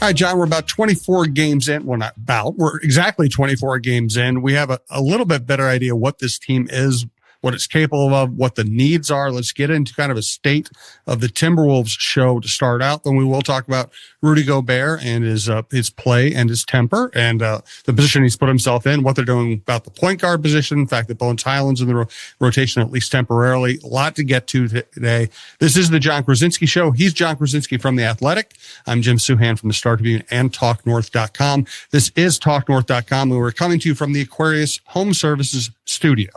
All right, John, we're about 24 games in. Well, not about. We're exactly 24 games in. We have a little bit better idea what this team is, what it's capable of, what the needs are. Let's get into kind of a state of the Timberwolves show to start out. Then we will talk about Rudy Gobert and his play and his temper and the position he's put himself in, what they're doing about the point guard position, the fact that Bones Highland's in the rotation, at least temporarily. A lot to get to today. This is the Jon Krawczynsk Show. He's Jon Krawczynsk from The Athletic. I'm Jim Suhan from the Star Tribune and TalkNorth.com. This is TalkNorth.com, and we're coming to you from the Aquarius Home Services studio.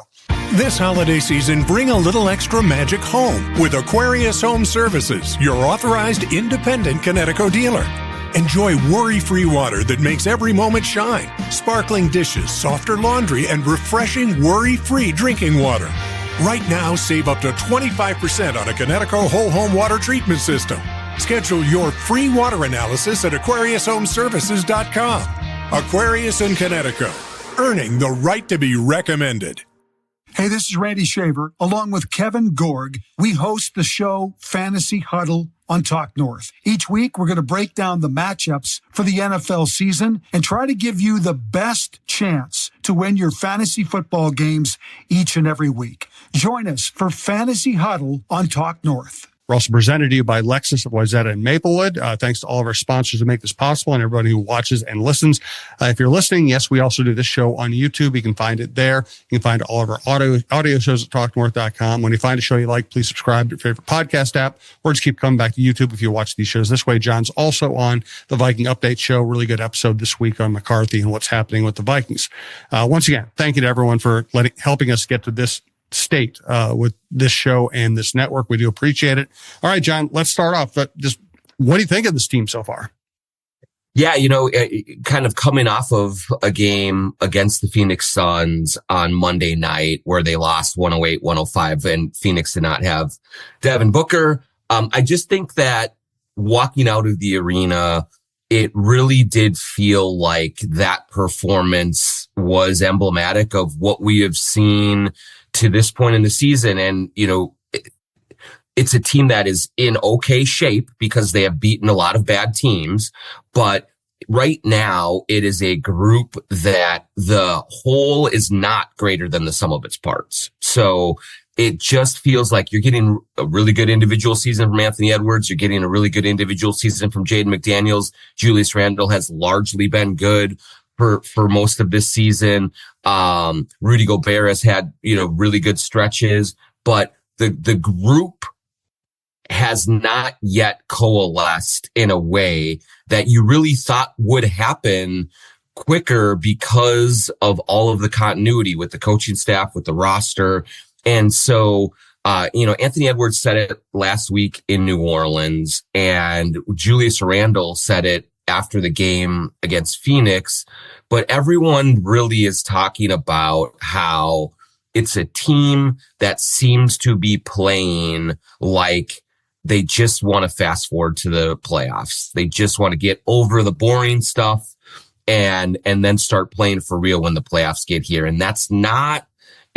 This holiday season, bring a little extra magic home with Aquarius Home Services, your authorized independent Connecticut dealer. Enjoy worry-free water that makes every moment shine, sparkling dishes, softer laundry, and refreshing worry-free drinking water. Right now, save up to 25% on a Connecticut whole home water treatment system. Schedule your free water analysis at AquariusHomeservices.com. Aquarius in Connecticut, earning the right to be recommended. Hey, this is Randy Shaver. Along with Kevin Gorg, we host the show Fantasy Huddle on Talk North. Each week, we're going to break down the matchups for the NFL season and try to give you the best chance to win your fantasy football games each and every week. Join us for Fantasy Huddle on Talk North. We're also presented to you by Lexus of Wayzata and Maplewood. Thanks to all of our sponsors who make this possible and everybody who watches and listens. If you're listening, yes, we also do this show on YouTube. You can find it there. You can find all of our audio shows at TalkNorth.com. When you find a show you like, please subscribe to your favorite podcast app or just keep coming back to YouTube if you watch these shows this way. John's also on the Viking Update Show. Really good episode this week on McCarthy and what's happening with the Vikings. Once again, thank you to everyone for helping us get to this state with this show and this network. We do appreciate it. All right, John, let's start off. Just what do you think of this team so far? Yeah, kind of coming off of a game against the Phoenix Suns on Monday night where they lost 108-105 and Phoenix did not have Devin Booker. I just think that walking out of the arena, it really did feel like that performance was emblematic of what we have seen to this point in the season. And, it's a team that is in okay shape because they have beaten a lot of bad teams. But right now it is a group that the whole is not greater than the sum of its parts. So it just feels like you're getting a really good individual season from Anthony Edwards. You're getting a really good individual season from Jaden McDaniels. Julius Randle has largely been good for most of this season. Rudy Gobert has had, really good stretches, but the group has not yet coalesced in a way that you really thought would happen quicker because of all of the continuity with the coaching staff, with the roster. And so, Anthony Edwards said it last week in New Orleans, and Julius Randle said it after the game against Phoenix, but everyone really is talking about how it's a team that seems to be playing like they just want to fast forward to the playoffs. They just want to get over the boring stuff and then start playing for real when the playoffs get here. And that's not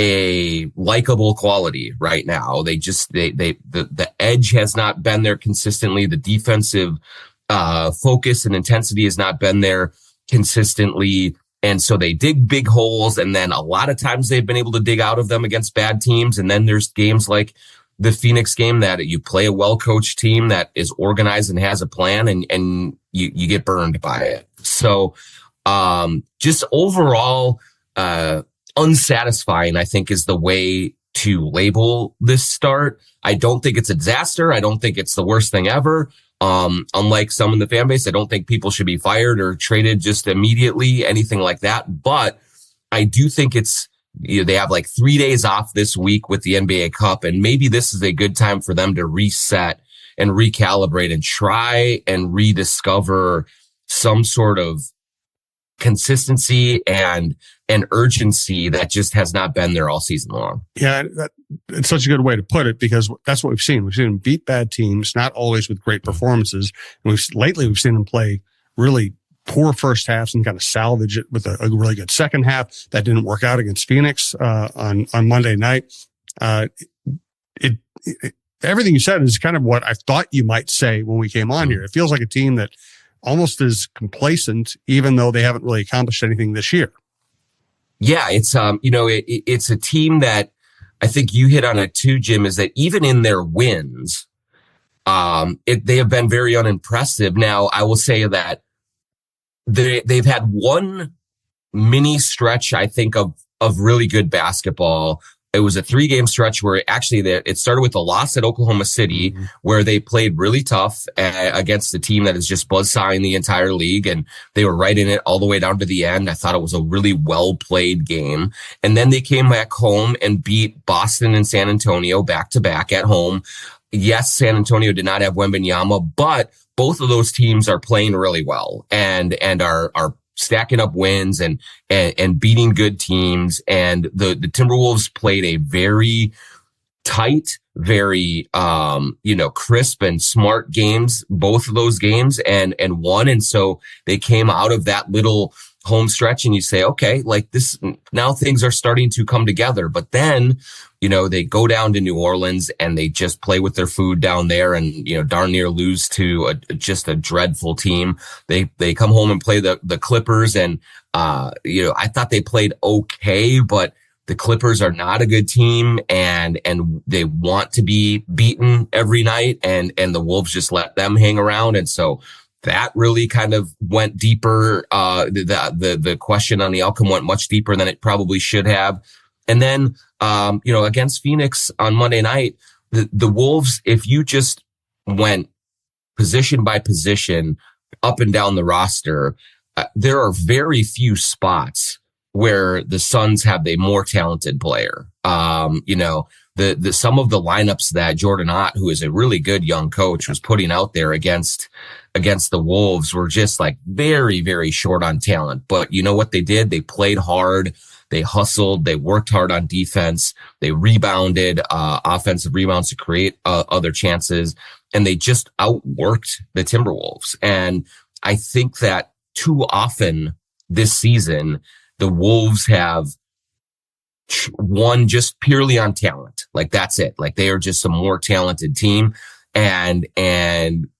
a likable quality right now. The edge has not been there consistently. The defensive focus and intensity has not been there consistently. And so they dig big holes. And then a lot of times they've been able to dig out of them against bad teams. And then there's games like the Phoenix game that you play a well-coached team that is organized and has a plan and you get burned by it. So, just overall, unsatisfying, I think, is the way to label this start. I don't think it's a disaster. I don't think it's the worst thing ever. Unlike some in the fan base, I don't think people should be fired or traded just immediately, anything like that. But I do think it's, they have like 3 days off this week with the NBA Cup, and maybe this is a good time for them to reset and recalibrate and try and rediscover some sort of consistency and an urgency that just has not been there all season long. Yeah, it's such a good way to put it, because that's what we've seen. We've seen them beat bad teams, not always with great performances. And lately we've seen them play really poor first halves and kind of salvage it with a really good second half. That didn't work out against Phoenix on Monday night. Everything you said is kind of what I thought you might say when we came on here. It feels like a team that almost as complacent, even though they haven't really accomplished anything this year. Yeah, it's it's a team that I think you hit on it too, Jim, is that even in their wins, they have been very unimpressive. Now, I will say that they've had one mini stretch, I think, of really good basketball. It was a 3-game stretch where it started with a loss at Oklahoma City, where they played really tough against a team that is just buzzsawing the entire league. And they were right in it all the way down to the end. I thought it was a really well played game. And then they came back home and beat Boston and San Antonio back to back at home. Yes, San Antonio did not have Wembanyama, but both of those teams are playing really well and are stacking up wins and beating good teams. And the Timberwolves played a very tight, very, crisp and smart games, both of those games, and won. And so they came out of that little home stretch and you say, okay, like this, now things are starting to come together. But then, they go down to New Orleans and they just play with their food down there and, darn near lose to just a dreadful team. They come home and play the Clippers and, I thought they played okay, but the Clippers are not a good team and they want to be beaten every night and the Wolves just let them hang around. And so that really kind of went deeper. The question on the outcome went much deeper than it probably should have. And then, against Phoenix on Monday night, the Wolves, if you just went position by position up and down the roster, there are very few spots where the Suns have a more talented player. Some of the lineups that Jordan Ott, who is a really good young coach, was putting out there against the Wolves were just like very, very short on talent. But you know what they did? They played hard. They hustled. They worked hard on defense. They rebounded, offensive rebounds to create other chances. And they just outworked the Timberwolves. And I think that too often this season, the Wolves have won just purely on talent. Like that's it. Like they are just a more talented team and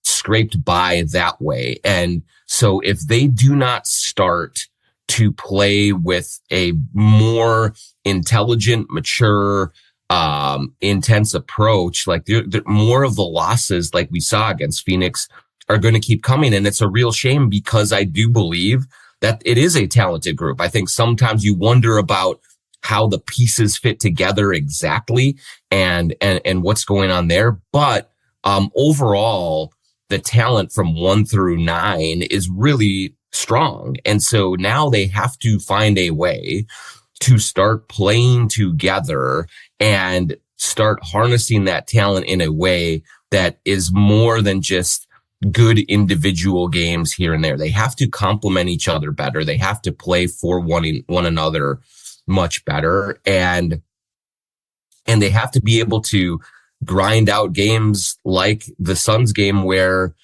scraped by that way. And so if they do not start to play with a more intelligent, mature, intense approach, like more of the losses like we saw against Phoenix are going to keep coming. And it's a real shame because I do believe that it is a talented group. I think sometimes you wonder about how the pieces fit together exactly and what's going on there. But overall, the talent from 1 through 9 is really strong. And so now they have to find a way to start playing together and start harnessing that talent in a way that is more than just good individual games here and there. They have to complement each other better. They have to play for one another much better. And they have to be able to grind out games like the Suns game where,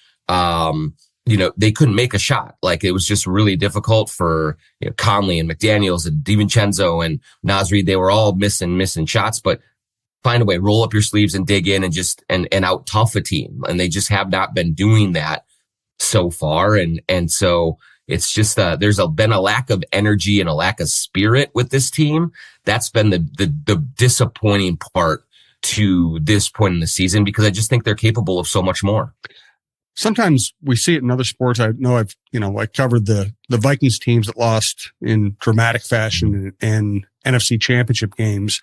they couldn't make a shot. Like it was just really difficult for Conley and McDaniels and DiVincenzo and Naz Reid. They were all missing shots, but find a way, roll up your sleeves and dig in and just and out tough a team. And they just have not been doing that so far. And so it's just there's been a lack of energy and a lack of spirit with this team. That's been the disappointing part to this point in the season because I just think they're capable of so much more. Sometimes we see it in other sports. I know I covered the Vikings teams that lost in dramatic fashion in NFC championship games.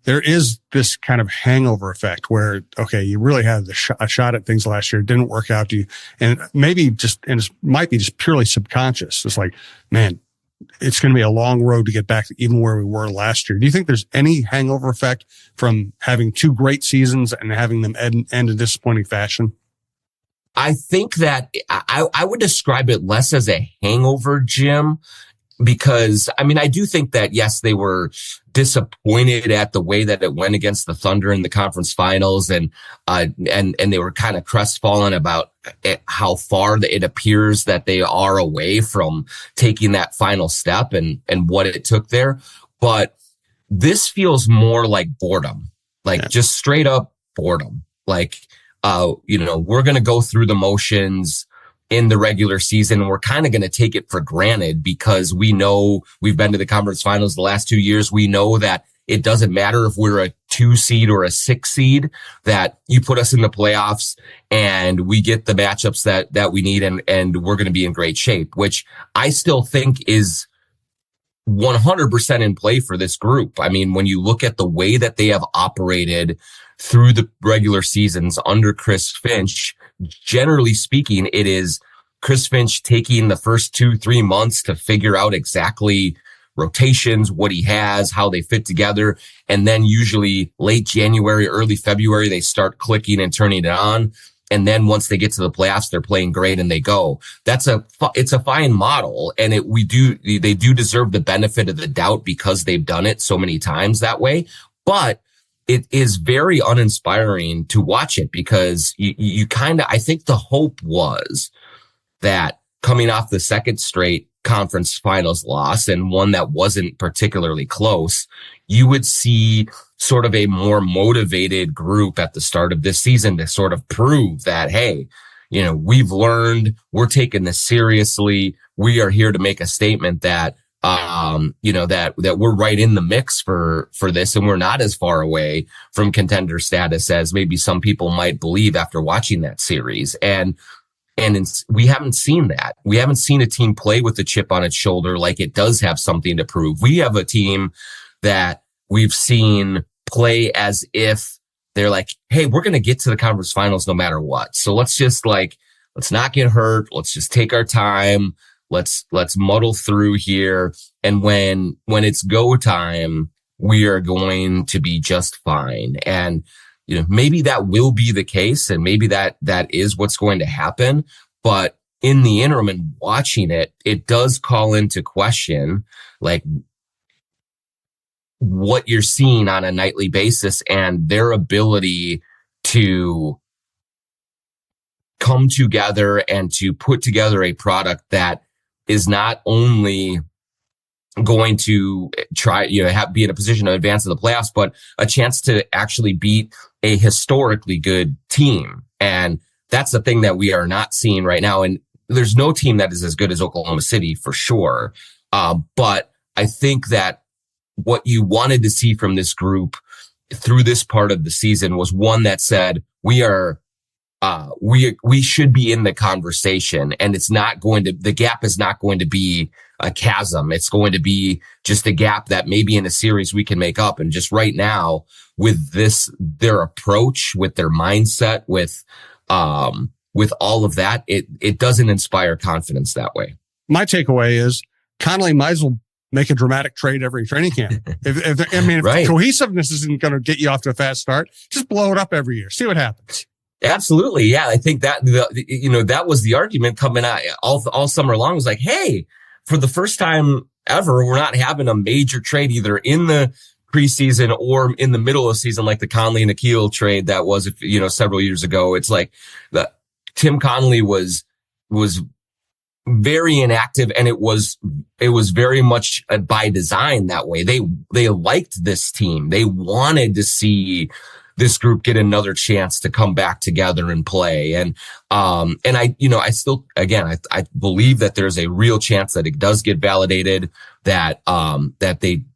There is this kind of hangover effect where, okay, you really had a shot at things last year. It didn't work out to you. And it might be just purely subconscious. It's like, man, it's going to be a long road to get back to even where we were last year. Do you think there's any hangover effect from having 2 great seasons and having them end in disappointing fashion? I think that I would describe it less as a hangover, Jim, because I do think that yes, they were disappointed at the way that it went against the Thunder in the conference finals, and they were kind of crestfallen about how far it appears that they are away from taking that final step and what it took there. But this feels more like boredom, just straight up boredom. Like, we're going to go through the motions in the regular season. We're kind of going to take it for granted because we know we've been to the conference finals the last 2 years. We know that it doesn't matter if we're a 2 seed or a 6 seed, that you put us in the playoffs and we get the matchups that we need, and we're going to be in great shape, which I still think is 100% in play for this group. I mean, when you look at the way that they have operated through the regular seasons under Chris Finch, generally speaking, it is Chris Finch taking the first 2-3 months to figure out exactly rotations, what he has, how they fit together. And then usually late January, early February, they start clicking and turning it on. And then once they get to the playoffs, they're playing great and they go. It's a fine model. And they do deserve the benefit of the doubt because they've done it so many times that way. But it is very uninspiring to watch it because you kind of, I think the hope was that coming off the second straight conference finals loss, and one that wasn't particularly close, you would see sort of a more motivated group at the start of this season to sort of prove that, hey, we've learned, we're taking this seriously. We are here to make a statement that, that we're right in the mix for this, and we're not as far away from contender status as maybe some people might believe after watching that series. And we haven't seen that. We haven't seen a team play with a chip on its shoulder like it does have something to prove. We have a team that we've seen play as if they're like, hey, we're going to get to the conference finals no matter what. So let's not get hurt. Let's just take our time. Let's muddle through here. And when it's go time, we are going to be just fine. And maybe that will be the case, and maybe that is what's going to happen. But in the interim and watching it, it does call into question, like, what you're seeing on a nightly basis and their ability to come together and to put together a product that is not only going to try, be in a position to advance to the playoffs, but a chance to actually beat a historically good team. And that's the thing that we are not seeing right now. And there's no team that is as good as Oklahoma City for sure. But I think that what you wanted to see from this group through this part of the season was one that said, we should be in the conversation, and the gap is not going to be a chasm. It's going to be just a gap that maybe in a series we can make up. And just right now with their approach, with their mindset, with all of that, it doesn't inspire confidence that way. My takeaway is Connolly might as well make a dramatic trade every training camp. If right. Cohesiveness isn't going to get you off to a fast start, just blow it up every year. See what happens. Absolutely. Yeah. I think that, that was the argument coming out all summer long, was like, hey, for the first time ever, we're not having a major trade either in the preseason or in the middle of the season, like the Conley and Akil trade that was, several years ago. It's like Tim Connolly was very inactive, and it was very much by design that way. They liked this team. They wanted to see this group get another chance to come back together and play. And I still, again, I believe that there's a real chance that it does get validated, that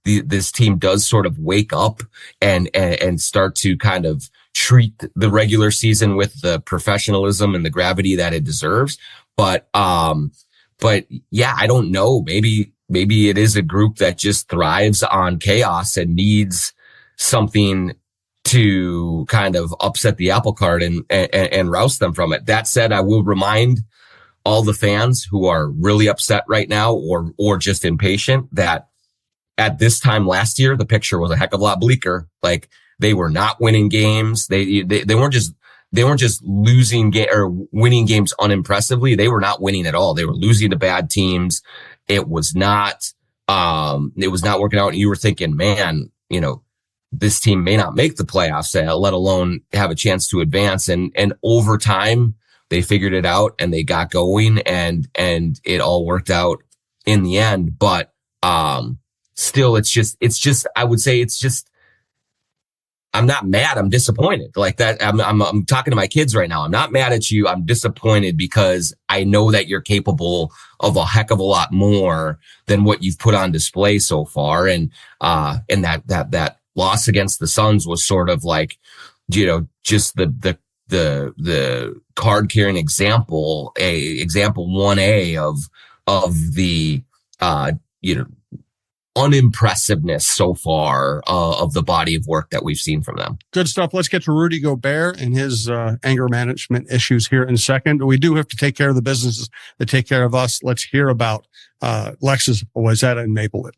this team does sort of wake up and start to kind of treat the regular season with the professionalism and the gravity that it deserves. But yeah, I don't know. Maybe it is a group that just thrives on chaos and needs something to kind of upset the apple cart and roust them from it. That said, I will remind all the fans who are really upset right now or just impatient that at this time last year, the picture was a heck of a lot bleaker. Like, they were not winning games. They weren't just losing or winning games unimpressively. They were not winning at all. They were losing to bad teams. It was not working out. And you were thinking, man, this team may not make the playoffs, let alone have a chance to advance. And over time, they figured it out and they got going, and it all worked out in the end. But still, it's just, I would say it's just, I'm not mad. I'm disappointed. Like that. I'm talking to my kids right now. I'm not mad at you. I'm disappointed because I know that you're capable of a heck of a lot more than what you've put on display so far. And that loss against the Suns was sort of like, just the card carrying example 1A of the, unimpressiveness so far of the body of work that we've seen from them. Good stuff. Let's get to Rudy Gobert and his anger management issues here in a second. We do have to take care of the businesses that take care of us. Let's hear about Lexus Wayzata and Maplewood.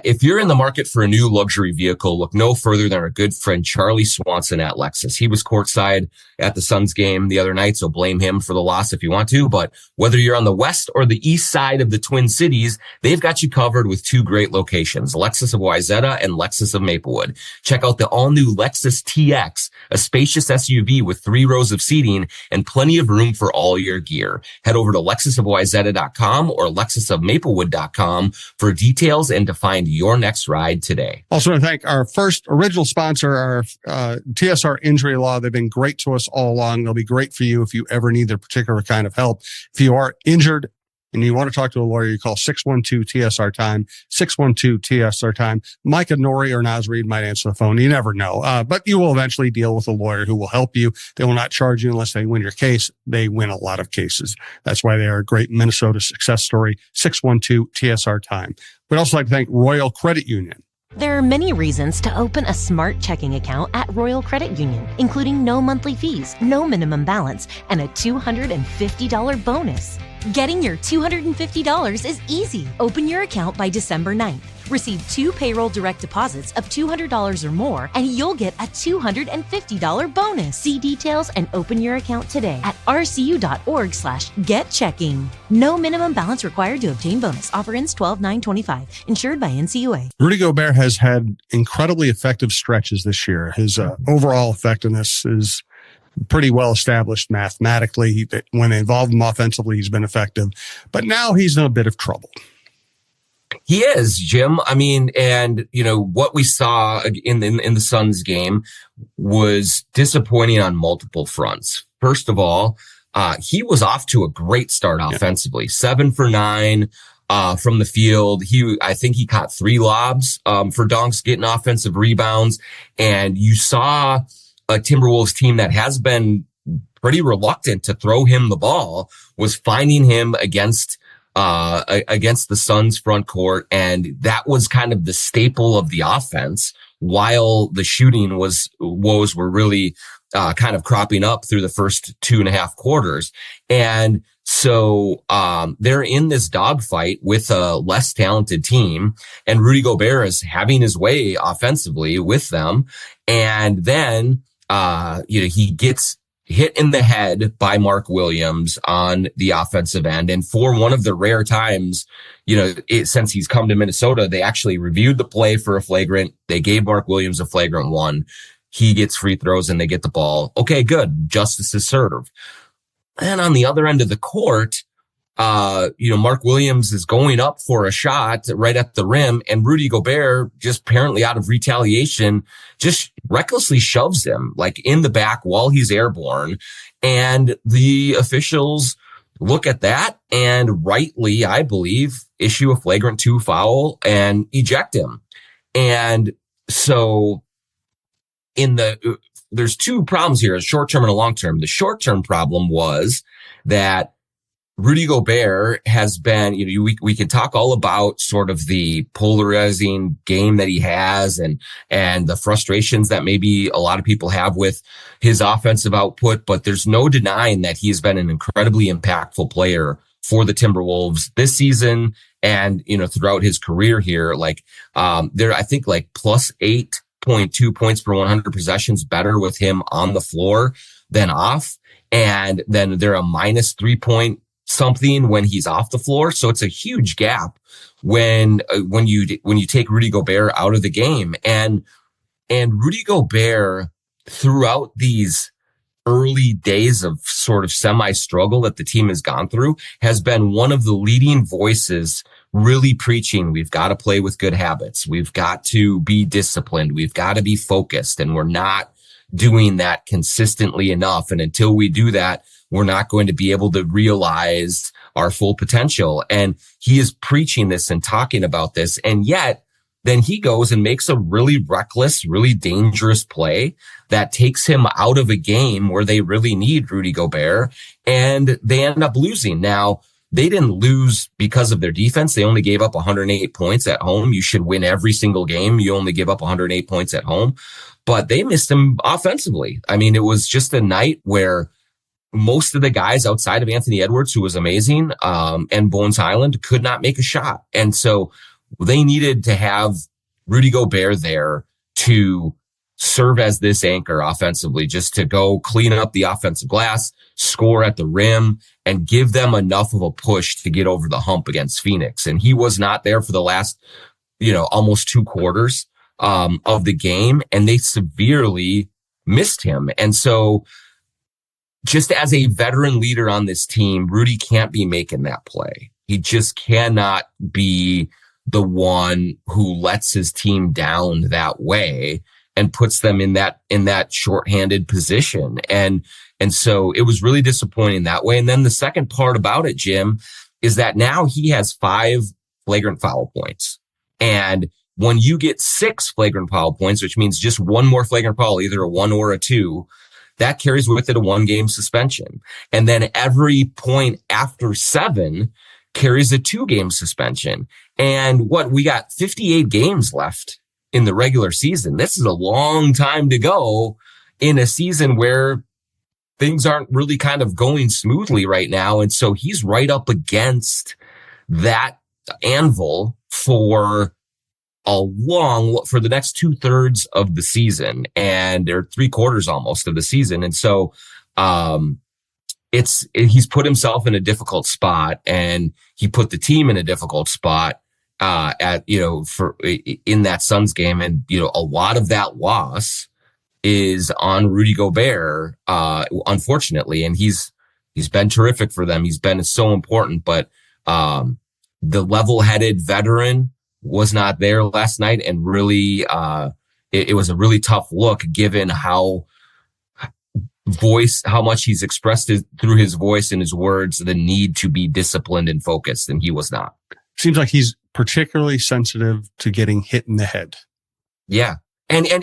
If you're in the market for a new luxury vehicle, look no further than our good friend Charlie Swanson at Lexus. He was courtside at the Suns game the other night, so blame him for the loss if you want to. But whether you're on the west or the east side of the Twin Cities, they've got you covered with two great locations, Lexus of Wayzata and Lexus of Maplewood. Check out the all-new Lexus TX, a spacious SUV with 3 rows of seating and plenty of room for all your gear. Head over to lexusofwayzata.com or lexusofmaplewood.com for details and to find your next ride today. Also want to thank our first original sponsor, our TSR Injury Law. They've been great to us all along. They'll be great for you if you ever need their particular kind of help. If you are injured and you want to talk to a lawyer, you call 612-TSR-TIME, 612-TSR-TIME. Micah Nori or Naz Reid might answer the phone. You never know. But you will eventually deal with a lawyer who will help you. They will not charge you unless they win your case. They win a lot of cases. That's why they are a great Minnesota success story. 612-TSR-TIME. We'd also like to thank Royal Credit Union. There are many reasons to open a smart checking account at Royal Credit Union, including no monthly fees, no minimum balance, and a $250 bonus. Getting your $250 is easy. Open your account by December 9th. Receive 2 payroll direct deposits of $200 or more, and you'll get a $250 bonus. See details and open your account today at rcu.org/getchecking. No minimum balance required to obtain bonus. Offer ends 12/9/25. Insured by NCUA. Rudy Gobert has had incredibly effective stretches this year. His overall effectiveness is pretty well established mathematically. When they involve him offensively, he's been effective. But now he's in a bit of trouble. He is, Jim. I mean, and what we saw in the Suns game was disappointing on multiple fronts. First of all, he was off to a great start offensively. 7 for 9 from the field. I think he caught 3 lobs for dunks, getting offensive rebounds, and you saw a Timberwolves team that has been pretty reluctant to throw him the ball was finding him against the Suns front court. And that was kind of the staple of the offense while the shooting woes were really kind of cropping up through the first 2.5 quarters. And so they're in this dogfight with a less talented team, and Rudy Gobert is having his way offensively with them. And then he gets hit in the head by Mark Williams on the offensive end. And for one of the rare times, since he's come to Minnesota, they actually reviewed the play for a flagrant. They gave Mark Williams a flagrant 1. He gets free throws and they get the ball. Okay, good. Justice is served. And on the other end of the court, Mark Williams is going up for a shot right at the rim, and Rudy Gobert, just apparently out of retaliation, just recklessly shoves him like in the back while he's airborne. And the officials look at that and rightly, I believe, issue a flagrant 2 foul and eject him. And so there's 2 problems here, a short term and a long term. The short term problem was that Rudy Gobert has been, we can talk all about sort of the polarizing game that he has and the frustrations that maybe a lot of people have with his offensive output, but there's no denying that he's been an incredibly impactful player for the Timberwolves this season and, throughout his career here. I think plus 8.2 points per 100 possessions better with him on the floor than off. And then they're a minus 3 something when he's off the floor. So it's a huge gap when you take Rudy Gobert out of the game. And Rudy Gobert, throughout these early days of sort of semi-struggle that the team has gone through, has been one of the leading voices really preaching, we've got to play with good habits. We've got to be disciplined. We've got to be focused. And we're not doing that consistently enough. And until we do that, we're not going to be able to realize our full potential. And he is preaching this and talking about this. And yet then he goes and makes a really reckless, really dangerous play that takes him out of a game where they really need Rudy Gobert, and they end up losing. Now, they didn't lose because of their defense. They only gave up 108 points at home. You should win every single game. You only give up 108 points at home, but they missed him offensively. I mean, it was just a night where most of the guys outside of Anthony Edwards, who was amazing, and Bones Highland could not make a shot. And so they needed to have Rudy Gobert there to serve as this anchor offensively, just to go clean up the offensive glass, score at the rim, and give them enough of a push to get over the hump against Phoenix. And he was not there for the last, almost 2 quarters of the game, and they severely missed him. And so just as a veteran leader on this team, Rudy can't be making that play. He just cannot be the one who lets his team down that way and puts them in that shorthanded position. And so it was really disappointing that way. And then the second part about it, Jim, is that now he has 5 flagrant foul points. And when you get 6 flagrant foul points, which means just one more flagrant foul, either a 1 or a 2, that carries with it a 1-game suspension. And then every point after 7 carries a 2-game suspension. And we got 58 games left in the regular season. This is a long time to go in a season where things aren't really kind of going smoothly right now. And so he's right up against that anvil for the next 2/3 of the season, and they're 3/4 almost of the season. And so, he's put himself in a difficult spot, and he put the team in a difficult spot, in that Suns game. And, a lot of that loss is on Rudy Gobert, unfortunately. And he's been terrific for them. He's been so important, but, the level-headed veteran was not there last night. And really, it was a really tough look given how much he's expressed through his voice and his words, the need to be disciplined and focused. And he was not. Seems like he's particularly sensitive to getting hit in the head. Yeah. And I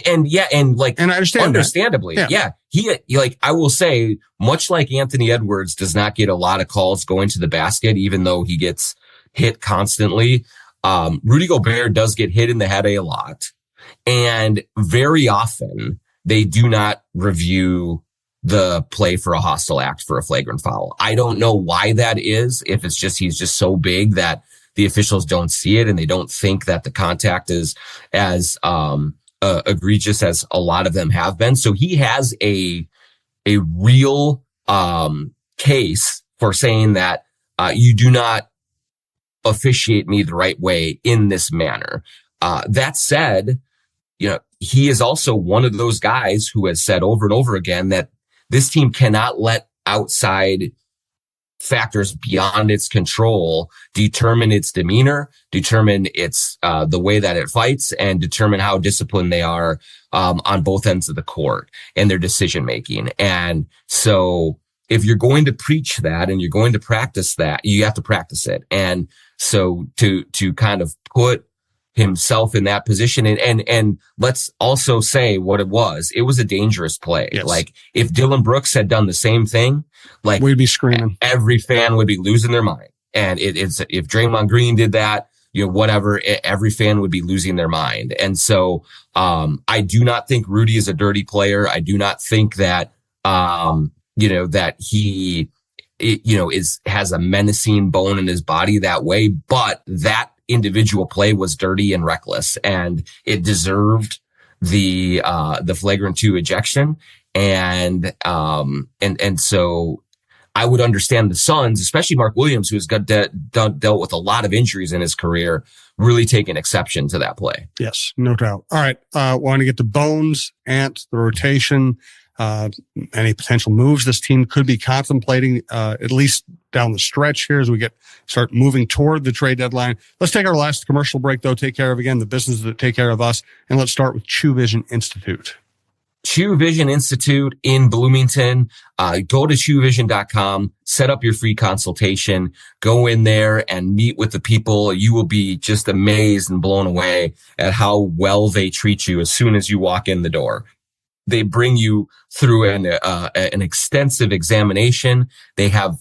understand understandably. Yeah. He, I will say, much like Anthony Edwards does not get a lot of calls going to the basket, even though he gets hit constantly. Rudy Gobert does get hit in the head a lot, and very often they do not review the play for a hostile act for a flagrant foul. I don't know why that is. If it's just, he's just so big that the officials don't see it and they don't think that the contact is as, egregious as a lot of them have been. So he has a real, case for saying that, you do not officiate me the right way in this manner. That said, he is also one of those guys who has said over and over again that this team cannot let outside factors beyond its control determine its demeanor, determine its the way that it fights, and determine how disciplined they are on both ends of the court and their decision making. And so if you're going to preach that and you're going to practice that, you have to practice it. And so to kind of put himself in that position, and let's also say what it was a dangerous play. Yes. Like if Dylan Brooks had done the same thing, we'd be screaming. Every fan would be losing their mind. And it's if Draymond Green did that, every fan would be losing their mind. And so I do not think Rudy is a dirty player. I do not think that that he has a menacing bone in his body that way, but that individual play was dirty and reckless, and it deserved the flagrant 2 ejection. And so I would understand the Suns, especially Mark Williams, who has dealt with a lot of injuries in his career, really taking exception to that play. Yes, no doubt. All right. Want to get to Bones, Ant, the rotation. any potential moves this team could be contemplating, at least down the stretch here as we start moving toward the trade deadline. Let's take our last commercial break, though. Take care of, again, the businesses that take care of us. And let's start with Chew Vision Institute. Chew Vision Institute in Bloomington. Go to chewvision.com, set up your free consultation, go in there and meet with the people. You will be just amazed and blown away at how well they treat you as soon as you walk in the door. They bring you through an extensive examination. They have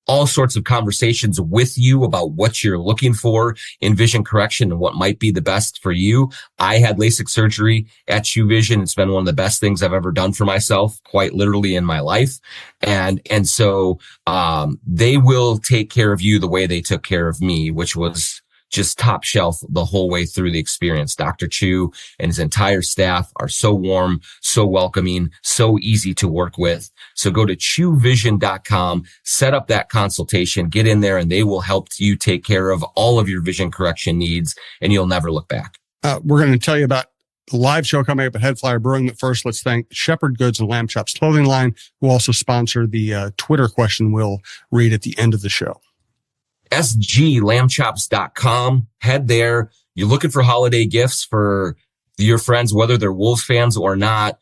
all sorts of conversations with you about what you're looking for in vision correction and what might be the best for you. I had LASIK surgery at Chew Vision. It's been one of the best things I've ever done for myself, quite literally in my life. And so, they will take care of you the way they took care of me, which was just top shelf the whole way through the experience. Dr. Chew and his entire staff are so warm, so welcoming, so easy to work with. So go to chewvision.com, set up that consultation, get in there, and they will help you take care of all of your vision correction needs, and you'll never look back. We're going to tell you about the live show coming up at Headflyer Brewing. But first, let's thank Shepherd Goods and Lamb Chops Clothing Line, who also sponsor the Twitter question we'll read at the end of the show. sglambchops.com. Head there. You're looking for holiday gifts for your friends, whether they're Wolves fans or not.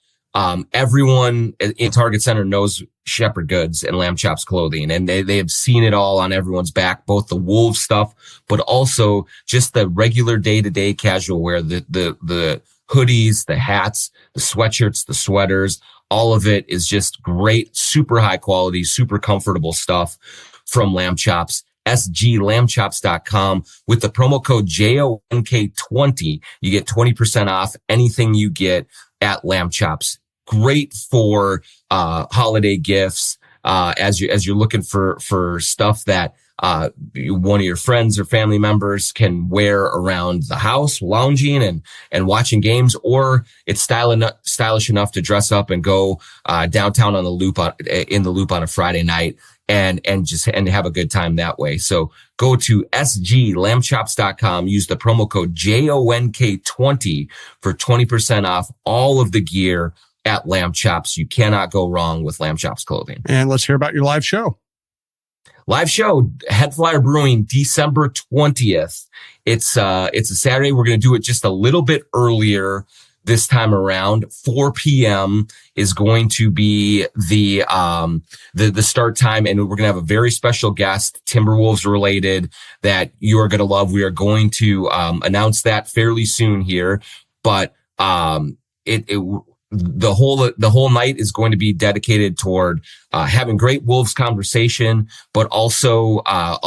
Everyone in Target Center knows Shepherd Goods and Lamb Chops Clothing, and they have seen it all on everyone's back, both the Wolves stuff, but also just the regular day-to-day casual wear, the hoodies, the hats, the sweatshirts, the sweaters. All of it is just great, super high quality, super comfortable stuff from Lamb Chops. sglambchops.com. With the promo code JONK20, you get 20% off anything you get at Lamb Chops. Great for holiday gifts, as you're looking for stuff that one of your friends or family members can wear around the house, lounging and watching games, or it's stylish enough to dress up and go downtown in the Loop on a Friday night and have a good time that way. So go to sglambchops.com, use the promo code JONK20 for 20% off all of the gear at Lamb Chops. You cannot go wrong with Lamb Chops clothing. And let's hear about your live show. Live show, Headflyer Brewing, December 20th. It's a Saturday. We're going to do it just a little bit earlier this time around. 4 p.m. is going to be the start time, and we're going to have a very special guest, Timberwolves related, that you are going to love. We are going to announce that fairly soon here, but the whole night is going to be dedicated toward having great Wolves conversation, but also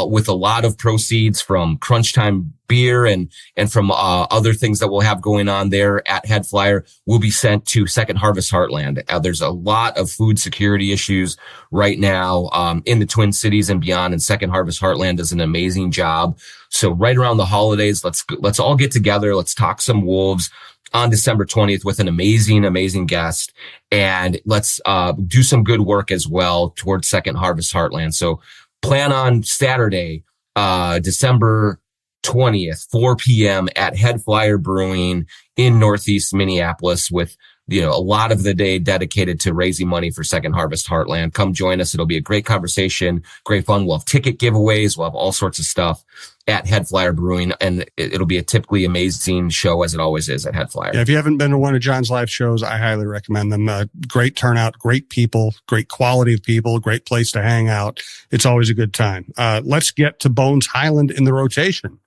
with a lot of proceeds from Crunch Time beer and from other things that we'll have going on there at Headflyer will be sent to Second Harvest Heartland. There's a lot of food security issues right now in the Twin Cities and beyond, and Second Harvest Heartland does an amazing job. So right around the holidays, let's all get together. Let's talk some Wolves on December 20th with an amazing guest, and let's do some good work as well towards Second Harvest Heartland. So plan on Saturday, December 20th, 4 p.m. at Headflyer Brewing in Northeast Minneapolis, with a lot of the day dedicated to raising money for Second Harvest Heartland. Come join us. It'll be a great conversation, great fun. We'll have ticket giveaways. We'll have all sorts of stuff at Headflyer Brewing, and it'll be a typically amazing show, as it always is at Headflyer. Yeah, if you haven't been to one of Jon's live shows, I highly recommend them. Great turnout, great people, great quality of people, great place to hang out. It's always a good time. Let's get to Bones Highland in the rotation.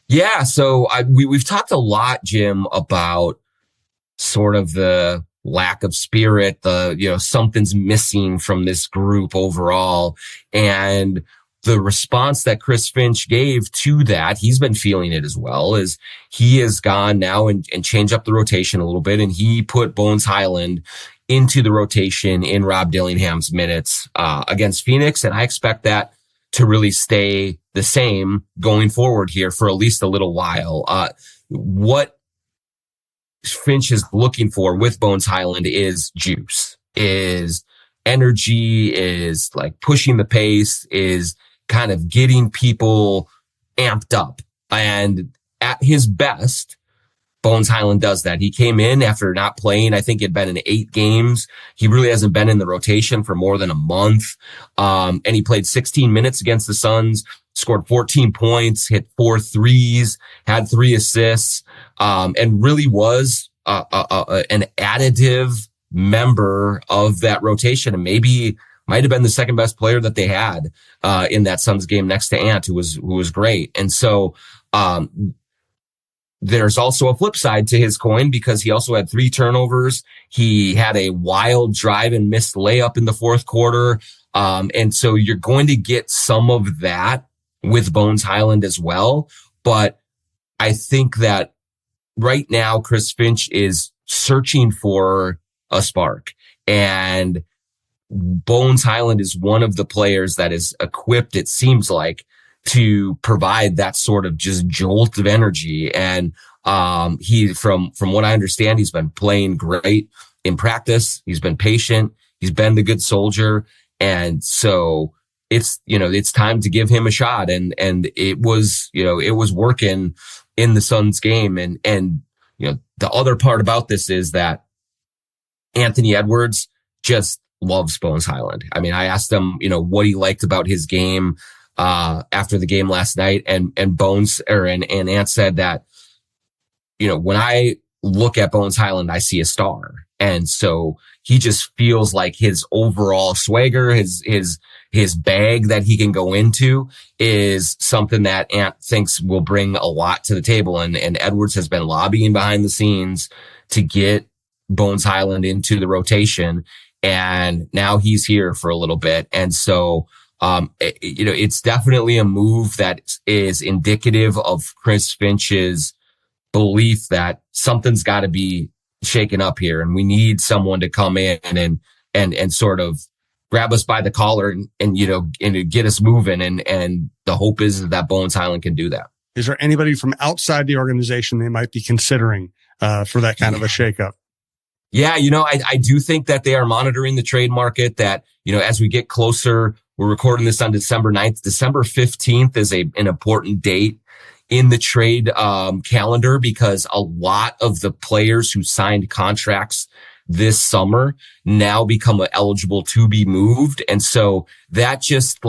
Yeah, so we've talked a lot, Jim, about sort of the lack of spirit, something's missing from this group overall. And the response that Chris Finch gave to that, he's been feeling it as well, is he has gone now and changed up the rotation a little bit. And he put Bones Highland into the rotation in Rob Dillingham's minutes against Phoenix. And I expect that to really stay the same going forward here for at least a little while. What Finch is looking for with Bones Highland is juice, is energy, is like pushing the pace, is kind of getting people amped up. And at his best, Bones Highland does that. He came in after not playing. I think he'd been in 8 games. He really hasn't been in the rotation for more than a month. And he played 16 minutes against the Suns, scored 14 points, hit 4 threes, had 3 assists, and really was an additive member of that rotation, and maybe might have been the second best player that they had in that Suns game next to Ant, who was great. And so there's also a flip side to his coin, because he also had 3 turnovers. He had a wild drive and missed layup in the fourth quarter. And so you're going to get some of that with Bones Highland as well. But I think that right now, Chris Finch is searching for a spark, and Bones Highland is one of the players that is equipped, it seems like, to provide that sort of just jolt of energy. And he, from what I understand, he's been playing great in practice. He's been patient. He's been the good soldier. And so it's time to give him a shot. And it was working in the Suns game. And the other part about this is that Anthony Edwards just loves Bones Highland. I mean, I asked him, what he liked about his game after the game last night, and Ant said that, when I look at Bones Highland, I see a star. And so he just feels like his overall swagger, his bag that he can go into is something that Ant thinks will bring a lot to the table. And Edwards has been lobbying behind the scenes to get Bones Highland into the rotation. And now he's here for a little bit. And so, it's definitely a move that is indicative of Chris Finch's belief that something's got to be shaken up here, and we need someone to come in and sort of grab us by the collar and get us moving. And the hope is that Bones Highland can do that. Is there anybody from outside the organization they might be considering for that kind of a shakeup? Yeah, I do think that they are monitoring the trade market, that, as we get closer, we're recording this on December 9th. December 15th is an important date in the trade calendar, because a lot of the players who signed contracts this summer now become eligible to be moved. And so that just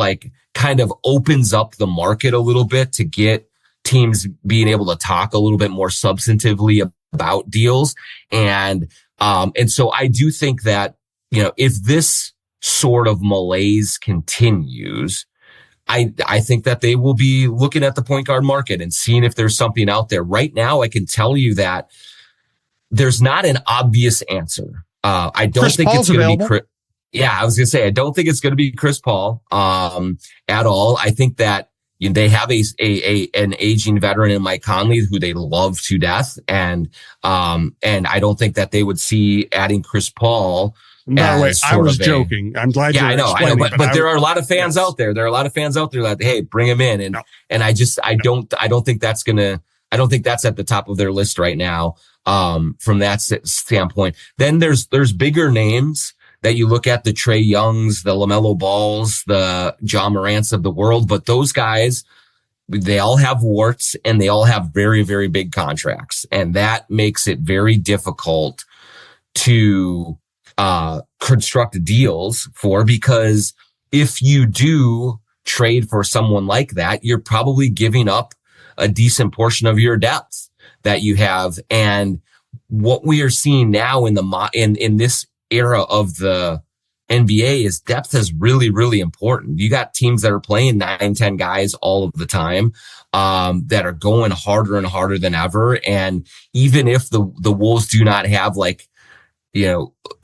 kind of opens up the market a little bit to get teams being able to talk a little bit more substantively about deals. And so I do think that, if this sort of malaise continues, I think that they will be looking at the point guard market and seeing if there's something out there. Right now, I can tell you that there's not an obvious answer. I don't think it's going to be Yeah, I was going to say, I don't think it's going to be Chris Paul at all. I think that they have an aging veteran in Mike Conley who they love to death. And I don't think that they would see adding Chris Paul. By the way, I was joking. I'm glad you're explaining. But there are a lot of fans out there. There are a lot of fans out there that, hey, bring him in. And I don't think that's at the top of their list right now. From that standpoint, then there's bigger names that you look at, the Trae Youngs, the LaMelo Balls, the John Morants of the world. But those guys, they all have warts and they all have very, very big contracts. And that makes it very difficult to construct deals for, because if you do trade for someone like that, you're probably giving up a decent portion of your depth that you have. And what we are seeing now in this era of the NBA is depth is really, really important. You got teams that are playing 9-10 guys all of the time, that are going harder and harder than ever. And even if the Wolves do not have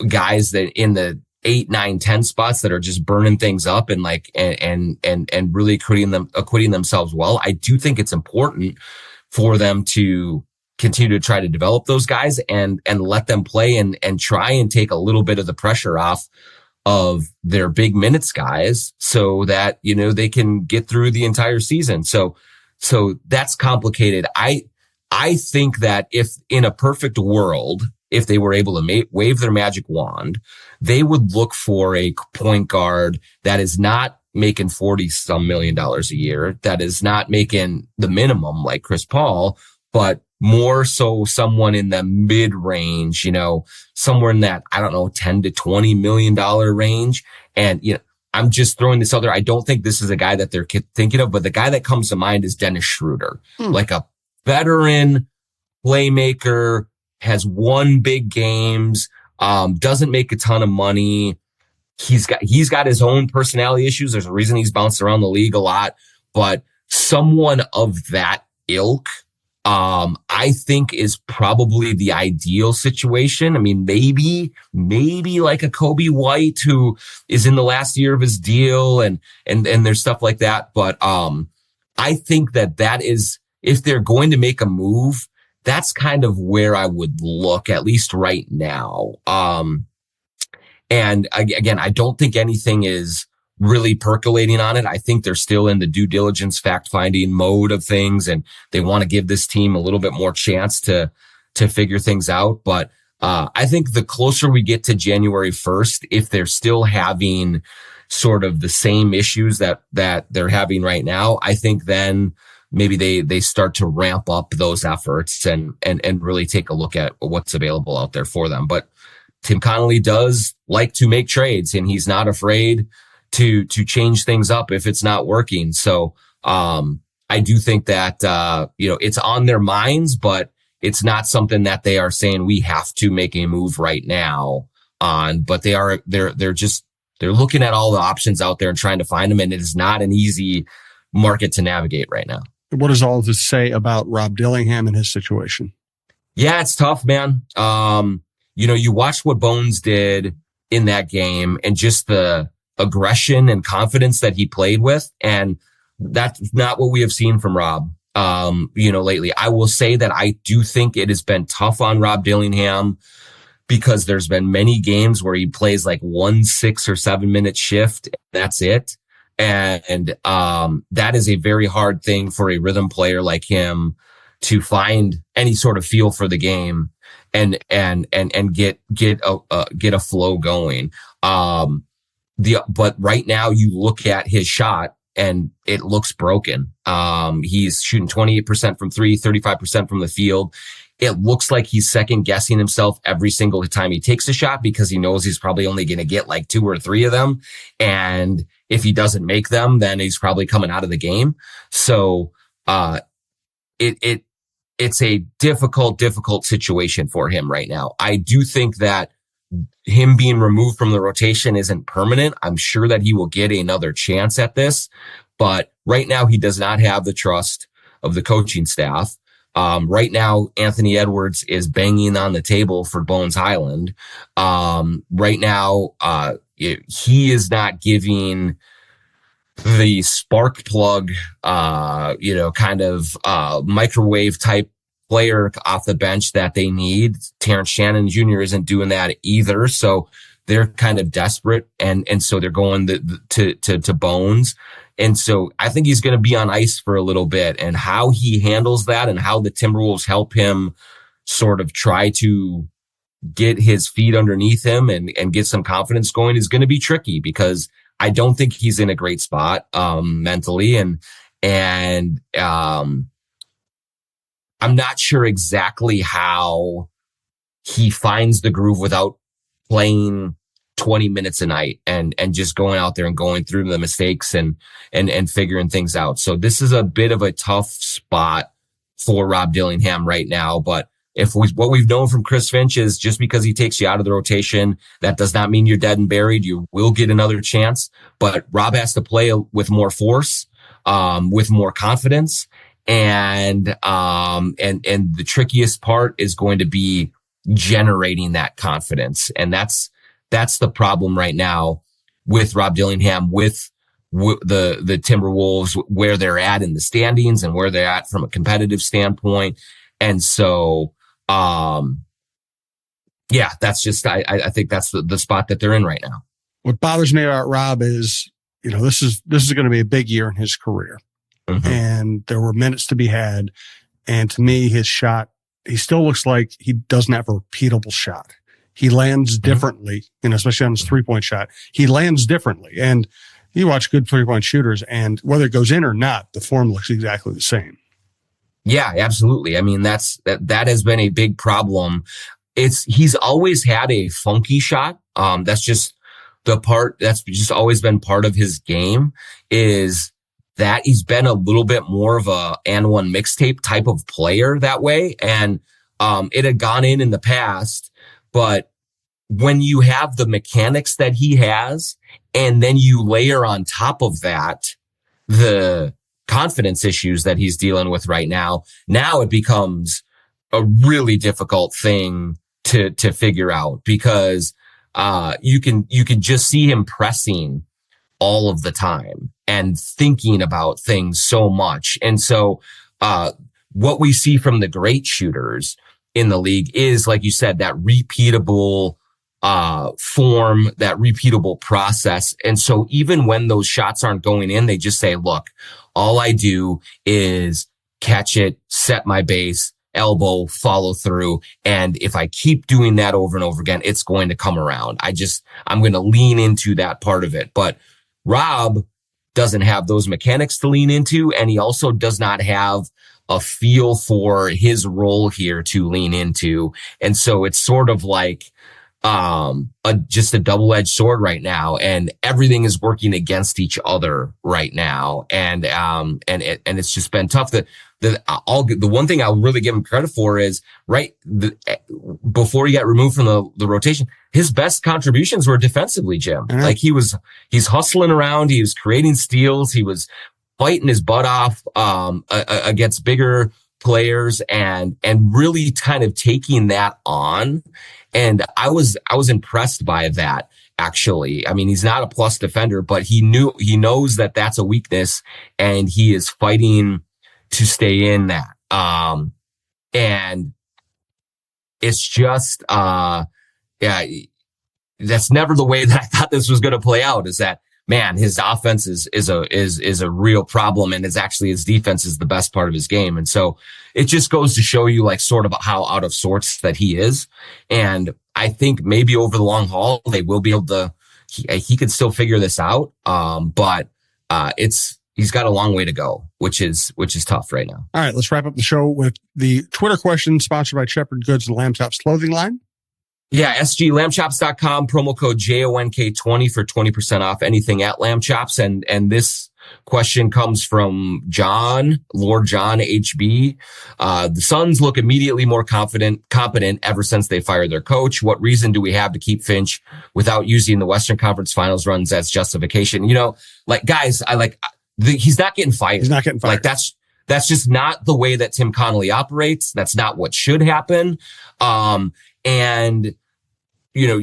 guys that in the 8, 9, 10 spots that are just burning things up and really acquitting themselves well, I do think it's important for them to continue to try to develop those guys and let them play and try and take a little bit of the pressure off of their big minutes guys, so that, they can get through the entire season. So that's complicated. I think that if in a perfect world, if they were able to wave their magic wand, they would look for a point guard that is not making $40-some million a year, that is not making the minimum like Chris Paul, but more so someone in the mid range, somewhere in that, I don't know, $10 to $20 million range. And, I'm just throwing this out there. I don't think this is a guy that they're thinking of, but the guy that comes to mind is Dennis Schroeder, like a veteran playmaker, has won big games, doesn't make a ton of money. He's got his own personality issues. There's a reason he's bounced around the league a lot, but someone of that ilk, I think is probably the ideal situation. I mean, maybe like a Kobe White who is in the last year of his deal and there's stuff like that. But, I think that is, if they're going to make a move, that's kind of where I would look, at least right now. And again, I don't think anything is really percolating on it. I think they're still in the due diligence, fact-finding mode of things, and they want to give this team a little bit more chance to figure things out. But I think the closer we get to January 1st, if they're still having sort of the same issues that they're having right now, I think then maybe they start to ramp up those efforts and really take a look at what's available out there for them. But Tim Connolly does like to make trades, and he's not afraid to change things up if it's not working. So, I do think that, it's on their minds, but it's not something that they are saying we have to make a move right now on, but they're looking at all the options out there and trying to find them. And it is not an easy market to navigate right now. What does all this say about Rob Dillingham and his situation? Yeah, it's tough, man. You watched what Bones did in that game and just the aggression and confidence that he played with. And that's not what we have seen from Rob, lately. I will say that I do think it has been tough on Rob Dillingham because there's been many games where he plays like 1 6 or 7 minute shift. That's it. And that is a very hard thing for a rhythm player like him to find any sort of feel for the game and get a flow going. But right now you look at his shot and it looks broken. He's shooting 28% from 3, 35% from the field. It looks like he's second guessing himself every single time he takes a shot because he knows he's probably only going to get like 2 or 3 of them. And if he doesn't make them, then he's probably coming out of the game. So, it's a difficult situation for him right now. I do think that him being removed from the rotation isn't permanent. I'm sure that he will get another chance at this, but right now he does not have the trust of the coaching staff. Right now, Anthony Edwards is banging on the table for Bones Highland. Right now, he is not giving the spark plug, microwave type player off the bench that they need. Terrence Shannon Jr. isn't doing that either. So they're kind of desperate. And so they're going to Bones. And so I think he's going to be on ice for a little bit, and how he handles that and how the Timberwolves help him sort of try to get his feet underneath him and get some confidence going is going to be tricky, because I don't think he's in a great spot, mentally. And I'm not sure exactly how he finds the groove without playing 20 minutes a night and just going out there and going through the mistakes and figuring things out. So this is a bit of a tough spot for Rob Dillingham right now. But what we've known from Chris Finch is just because he takes you out of the rotation, that does not mean you're dead and buried. You will get another chance, but Rob has to play with more force, with more confidence. And the trickiest part is going to be generating that confidence. And that's the problem right now with Rob Dillingham, with the Timberwolves, where they're at in the standings and where they're at from a competitive standpoint. And so, that's just, I think that's the spot that they're in right now. What bothers me about Rob is, this is going to be a big year in his career. Mm-hmm. And there were minutes to be had. And to me, his shot, he still looks like he doesn't have a repeatable shot. He lands differently, especially on his 3-point shot. He lands differently. And you watch good 3-point shooters, and whether it goes in or not, the form looks exactly the same. Yeah, absolutely. I mean, that has been a big problem. He's always had a funky shot. That's just always been part of his game, is that he's been a little bit more of a and one mixtape type of player that way. And, it had gone in the past, but when you have the mechanics that he has, and then you layer on top of that the confidence issues that he's dealing with right now it becomes a really difficult thing to figure out, because you can just see him pressing all of the time and thinking about things so much. And so what we see from the great shooters in the league is, like you said, that repeatable form, that repeatable process. And so even when those shots aren't going in, they just say, look, all I do is catch it, set my base, elbow, follow through. And if I keep doing that over and over again, it's going to come around. I'm going to lean into that part of it. But Rob doesn't have those mechanics to lean into. And he also does not have a feel for his role here to lean into. And so it's sort of like, just a double-edged sword right now, and everything is working against each other right now. And it's just been tough. The one thing I'll really give him credit for is before he got removed from the rotation, his best contributions were defensively, Jim. Mm-hmm. Like he's hustling around. He was creating steals. He was fighting his butt off, against bigger players and really kind of taking that on. And I was impressed by that, actually. I mean, he's not a plus defender, but he knows that that's a weakness, and he is fighting to stay in that. And it's just, that's never the way that I thought this was going to play out, is that, man, his offense is a real problem, and his defense is the best part of his game. And so it just goes to show you, like, sort of how out of sorts that he is. And I think maybe over the long haul, they will be able to, he could still figure this out. But he's got a long way to go, which is tough right now. All right, let's wrap up the show with the Twitter question sponsored by Shepherd Goods and Lamb Chops clothing line. Yeah, sglambchops.com, promo code JONK20 for 20% off anything at Lamb Chops. And this question comes from Lord John HB. The Suns look immediately more competent ever since they fired their coach. What reason do we have to keep Finch without using the Western Conference Finals runs as justification? You know, like, guys, he's not getting fired. He's not getting fired. Like, that's just not the way that Tim Connolly operates. That's not what should happen. And, you know,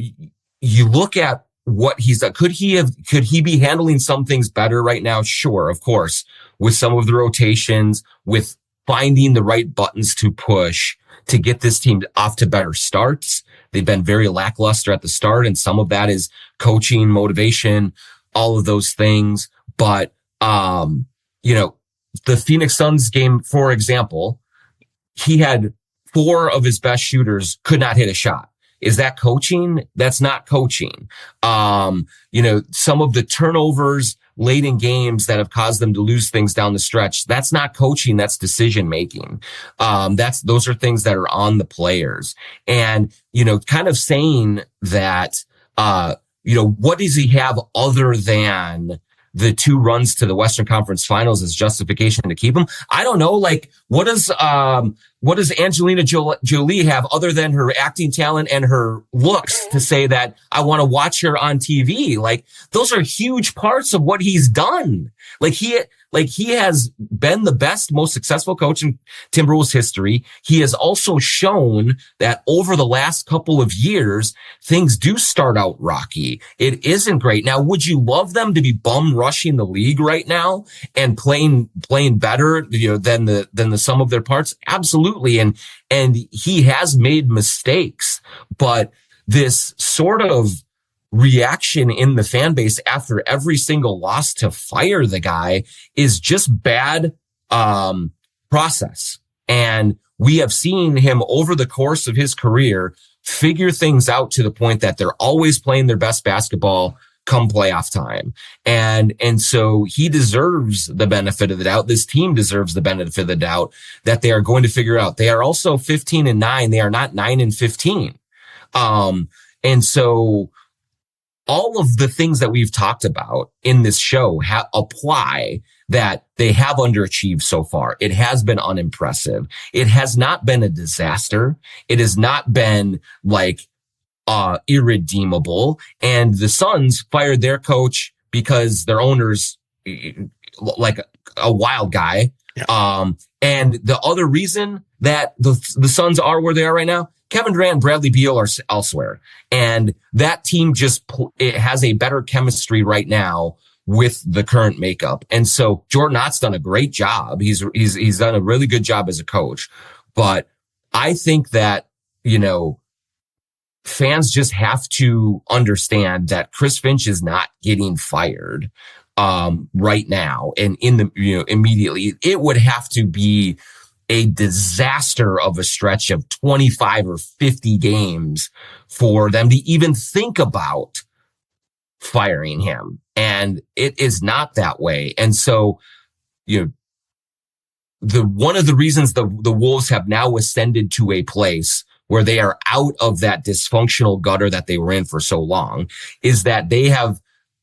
you look at what he's done. Could he be handling some things better right now? Sure, of course, with some of the rotations, with finding the right buttons to push to get this team off to better starts. They've been very lackluster at the start, and some of that is coaching, motivation, all of those things. But, you know, the Phoenix Suns game, for example, he had 4 of his best shooters could not hit a shot. Is that coaching? That's not coaching. You know, some of the turnovers late in games that have caused them to lose things down the stretch, that's not coaching, that's decision making. Those are things that are on the players. And, you know, kind of saying that, you know, what does he have other than the 2 runs to the Western Conference Finals as justification to keep him? I don't know. Like, what does Angelina Jolie have other than her acting talent and her looks to say that I want to watch her on TV? Like, those are huge parts of what he's done. Like, he has been the best, most successful coach in Timberwolves history. He has also shown that over the last couple of years, things do start out rocky. It isn't great. Now, would you love them to be bum rushing the league right now and playing better, you know, than the sum of their parts? Absolutely. And he has made mistakes, but this sort of reaction in the fan base after every single loss to fire the guy is just bad process. And we have seen him over the course of his career figure things out to the point that they're always playing their best basketball come playoff time. And so he deserves the benefit of the doubt. This team deserves the benefit of the doubt that they are going to figure out. They are also 15-9. They are not 9-15. And so all of the things that we've talked about in this show apply, that they have underachieved so far. It has been unimpressive. It has not been a disaster. It has not been like irredeemable. And the Suns fired their coach because their owner's like a wild guy. Yeah. And the other reason that the Suns are where they are right now, Kevin Durant and Bradley Beal are elsewhere. And that team it has a better chemistry right now with the current makeup. And so Jordan Ott's done a great job. He's done a really good job as a coach. But I think that, fans just have to understand that Chris Finch is not getting fired right now and immediately. It would have to be a disaster of a stretch of 25 or 50 games for them to even think about firing him. And it is not that way. And so, one of the reasons the Wolves have now ascended to a place where they are out of that dysfunctional gutter that they were in for so long is that they have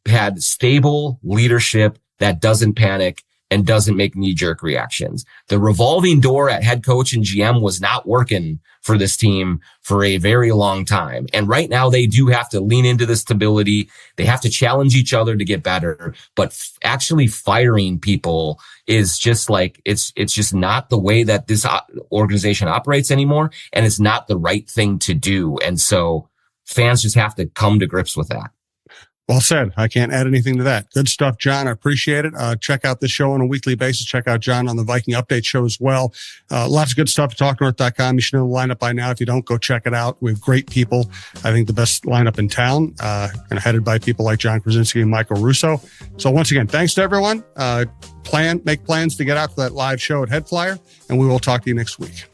had stable leadership that doesn't panic and doesn't make knee-jerk reactions. The revolving door at head coach and GM was not working for this team for a very long time. And right now they do have to lean into the stability. They have to challenge each other to get better. But actually firing people is just like, it's just not the way that this organization operates anymore. And it's not the right thing to do. And so fans just have to come to grips with that. Well said. I can't add anything to that. Good stuff, John. I appreciate it. Check out this show on a weekly basis. Check out John on the Viking Update show as well. Lots of good stuff at TalkNorth.com. You should know the lineup by now. If you don't, go check it out. We have great people. I think the best lineup in town, and headed by people like Jon Krawczynsk and Michael Russo. So once again, thanks to everyone. Make plans to get out to that live show at Headflyer, and we will talk to you next week.